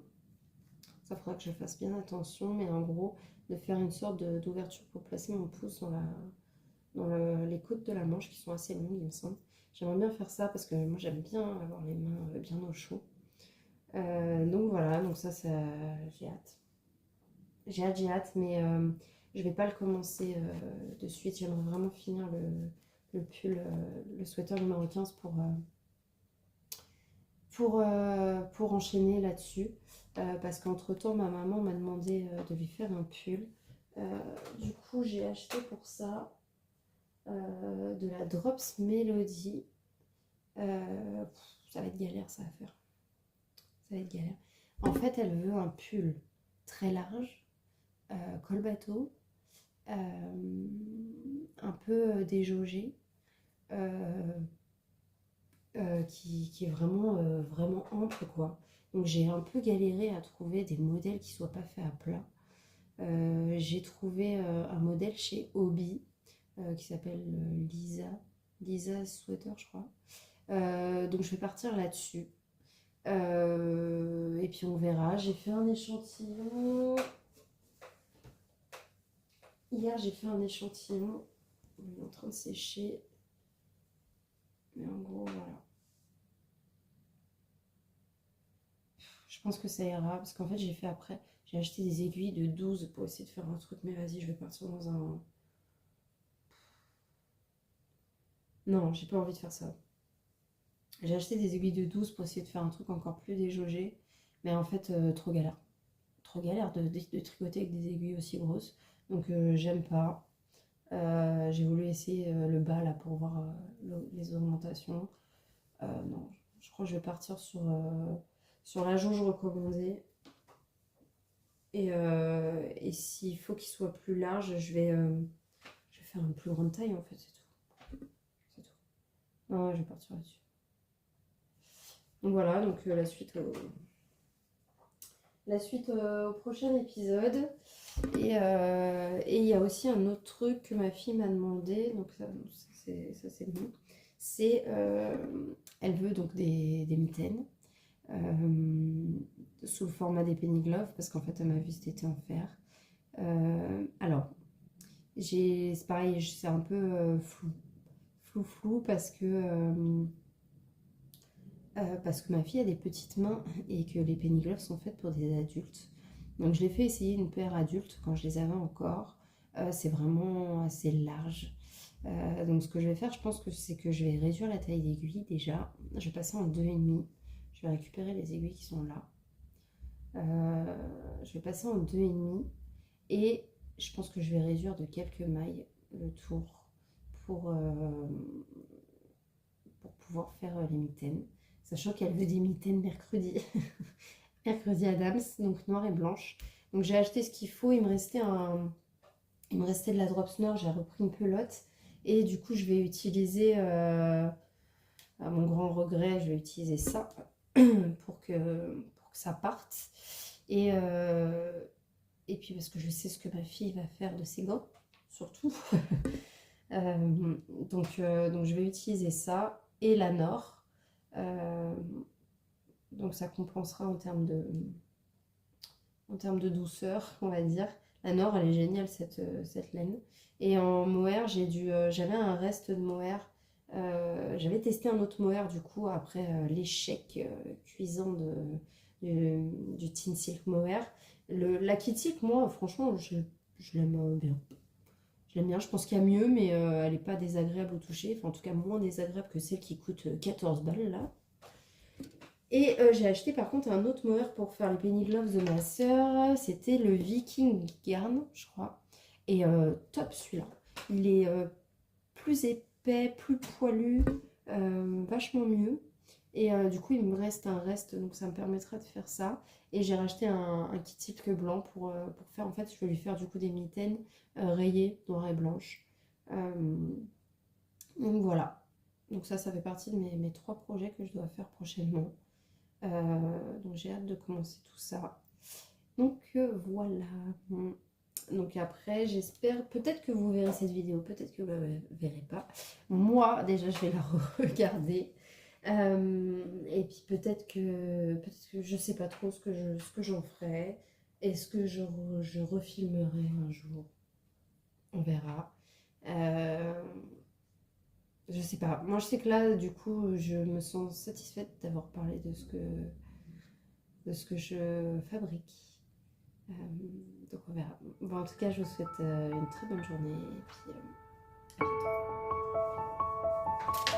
Ça faudra que je fasse bien attention, mais en gros, de faire une sorte d'ouverture pour placer mon pouce les côtes de la manche qui sont assez longues, il me semble. J'aimerais bien faire ça parce que moi j'aime bien avoir les mains bien au chaud. Donc voilà, donc ça j'ai hâte. J'ai hâte, mais je vais pas le commencer de suite. J'aimerais vraiment finir le pull, le sweater numéro 15 pour enchaîner là-dessus. Parce qu'entre-temps, ma maman m'a demandé de lui faire un pull. Du coup, j'ai acheté pour ça de la Drops Melody. Ça va être galère, ça à faire. Ça va être galère. En fait, elle veut un pull très large, col bateau, un peu déjaugé, euh, qui est vraiment ample, quoi. Donc j'ai un peu galéré à trouver des modèles qui soient pas faits à plat. J'ai trouvé un modèle chez Hobby qui s'appelle Lisa Sweater, je crois. Donc je vais partir là-dessus. Et puis on verra. J'ai fait un échantillon. Hier, j'ai fait un échantillon. Il est en train de sécher. Mais en gros, voilà. Je pense que ça ira. Parce qu'en fait, j'ai fait après. J'ai acheté des aiguilles de 12 pour essayer de faire un truc. Mais vas-y, je vais partir dans un... Non, j'ai pas envie de faire ça. J'ai acheté des aiguilles de 12 pour essayer de faire un truc encore plus déjaugé. Mais en fait, trop galère. Trop galère de tricoter avec des aiguilles aussi grosses. Donc, j'aime pas. J'ai voulu essayer le bas là pour voir les augmentations. Non, je crois que je vais partir sur la jauge recommandée. Et s'il faut qu'il soit plus large, je vais faire une plus grande taille en fait, c'est tout. C'est tout. Non, je vais partir là-dessus. Donc voilà, donc la suite au prochain épisode. Et il y a aussi un autre truc que ma fille m'a demandé, donc ça c'est bon. C'est, elle veut donc des mitaines sous le format des penny gloves parce qu'en fait elle m'a vu cet été en faire. Alors, c'est pareil, c'est un peu flou parce que ma fille a des petites mains et que les penny gloves sont faites pour des adultes. Donc je l'ai fait essayer une paire adulte quand je les avais encore. C'est vraiment assez large. Donc ce que je vais faire, je pense que c'est que je vais réduire la taille d'aiguille déjà. Je vais passer en 2,5. Je vais récupérer les aiguilles qui sont là. Je vais passer en 2,5 et je pense que je vais réduire de quelques mailles le tour pour pouvoir faire les mitaines. Sachant qu'elle veut des mitaines mercredi. Mercredi Adams, donc noire et blanche. Donc j'ai acheté ce qu'il faut, il me restait de la Dropsneur, j'ai repris une pelote. Et du coup je vais utiliser, à mon grand regret, je vais utiliser ça pour que ça parte. Et, et puis parce que je sais ce que ma fille va faire de ses gants, surtout. Donc je vais utiliser ça et la Nord. Donc ça compensera en termes de douceur, on va dire. La Nord, elle est géniale, cette laine. Et en mohair, j'avais un reste de mohair. J'avais testé un autre mohair, du coup, après l'échec cuisant du Teen Silk Mohair. La Kid Silk, moi, franchement, je l'aime bien. Je l'aime bien, je pense qu'il y a mieux, mais elle n'est pas désagréable au toucher. Enfin, en tout cas, moins désagréable que celle qui coûte 14 balles, là. Et j'ai acheté par contre un autre mohair pour faire les Penny Gloves de ma soeur. C'était le Viking Garn, je crois. Et top celui-là. Il est plus épais, plus poilu, vachement mieux. Et du coup, il me reste un reste, donc ça me permettra de faire ça. Et j'ai racheté un kit silk blanc pour faire, en fait, je vais lui faire du coup des mitaines rayées, noires et blanches. Donc voilà. Donc ça fait partie de mes 3 projets que je dois faire prochainement. Donc j'ai hâte de commencer tout ça. Donc voilà. Donc après, j'espère, peut-être que vous verrez cette vidéo, peut-être que vous ne la verrez pas. Moi, déjà, je vais la regarder. Et puis peut-être que je sais pas trop ce que j'en ferai. Est-ce que je refilmerai un jour? On verra. Je sais pas. Moi, je sais que là, du coup, je me sens satisfaite d'avoir parlé de ce que je fabrique. Donc on verra. Bon, en tout cas, je vous souhaite une très bonne journée et puis à bientôt.